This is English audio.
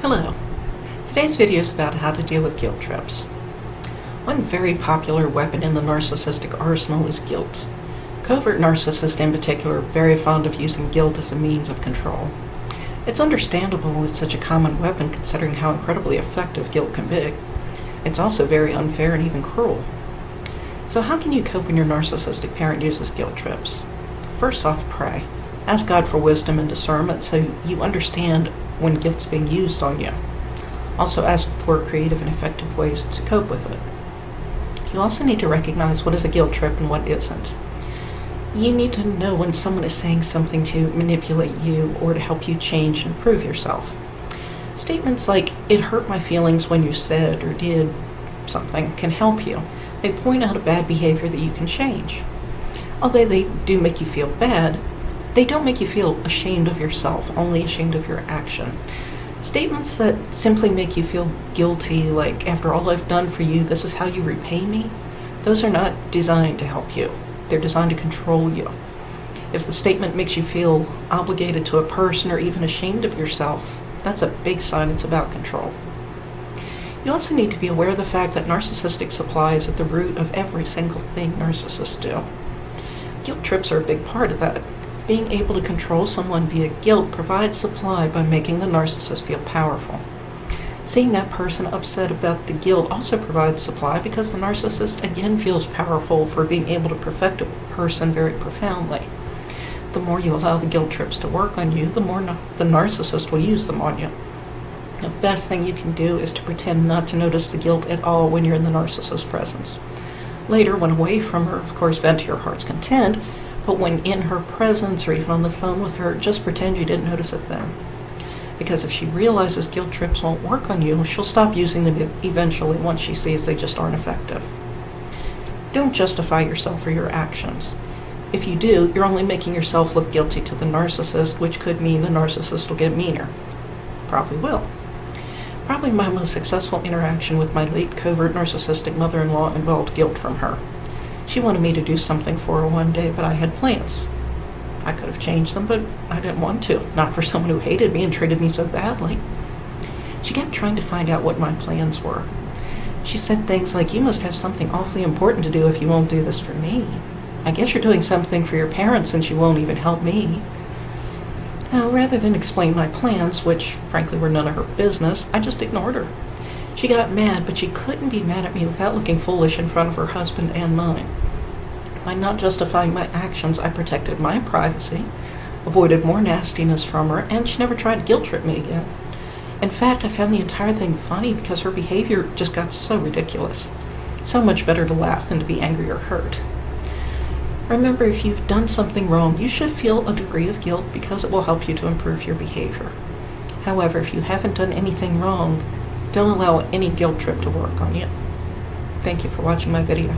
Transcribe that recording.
Hello. Today's video is about how to deal with guilt trips. One very popular weapon in the narcissistic arsenal is guilt. Covert narcissists in particular are very fond of using guilt as a means of control. It's understandable it's such a common weapon considering how incredibly effective guilt can be. It's also very unfair and even cruel. So how can you cope when your narcissistic parent uses guilt trips? First off, pray. Ask God for wisdom and discernment so you understand when guilt's being used on you. Also ask for creative and effective ways to cope with it. You also need to recognize what is a guilt trip and what isn't. You need to know when someone is saying something to manipulate you or to help you change and improve yourself. Statements like, "It hurt my feelings when you said or did something," can help you. They point out a bad behavior that you can change. Although they do make you feel bad, they don't make you feel ashamed of yourself, only ashamed of your action. Statements that simply make you feel guilty, like, "After all I've done for you, this is how you repay me," those are not designed to help you. They're designed to control you. If the statement makes you feel obligated to a person or even ashamed of yourself, that's a big sign it's about control. You also need to be aware of the fact that narcissistic supply is at the root of every single thing narcissists do. Guilt trips are a big part of that. Being able to control someone via guilt provides supply by making the narcissist feel powerful. Seeing that person upset about the guilt also provides supply because the narcissist again feels powerful for being able to perfect a person very profoundly. The more you allow the guilt trips to work on you, the more the narcissist will use them on you. The best thing you can do is to pretend not to notice the guilt at all when you're in the narcissist's presence. Later, when away from her, of course, vent to your heart's content, but when in her presence or even on the phone with her, just pretend you didn't notice it then. Because if she realizes guilt trips won't work on you, she'll stop using them eventually once she sees they just aren't effective. Don't justify yourself or your actions. If you do, you're only making yourself look guilty to the narcissist, which could mean the narcissist will get meaner. Probably will. Probably my most successful interaction with my late covert narcissistic mother-in-law involved guilt from her. She wanted me to do something for her one day, but I had plans. I could have changed them, but I didn't want to. Not for someone who hated me and treated me so badly. She kept trying to find out what my plans were. She said things like, "You must have something awfully important to do if you won't do this for me. I guess you're doing something for your parents since you won't even help me." Now, rather than explain my plans, which frankly were none of her business, I just ignored her. She got mad, but she couldn't be mad at me without looking foolish in front of her husband and mine. By not justifying my actions, I protected my privacy, avoided more nastiness from her, and she never tried to guilt trip me again. In fact, I found the entire thing funny because her behavior just got so ridiculous. So much better to laugh than to be angry or hurt. Remember, if you've done something wrong, you should feel a degree of guilt because it will help you to improve your behavior. However, if you haven't done anything wrong, don't allow any guilt trip to work on you. Thank you for watching my video.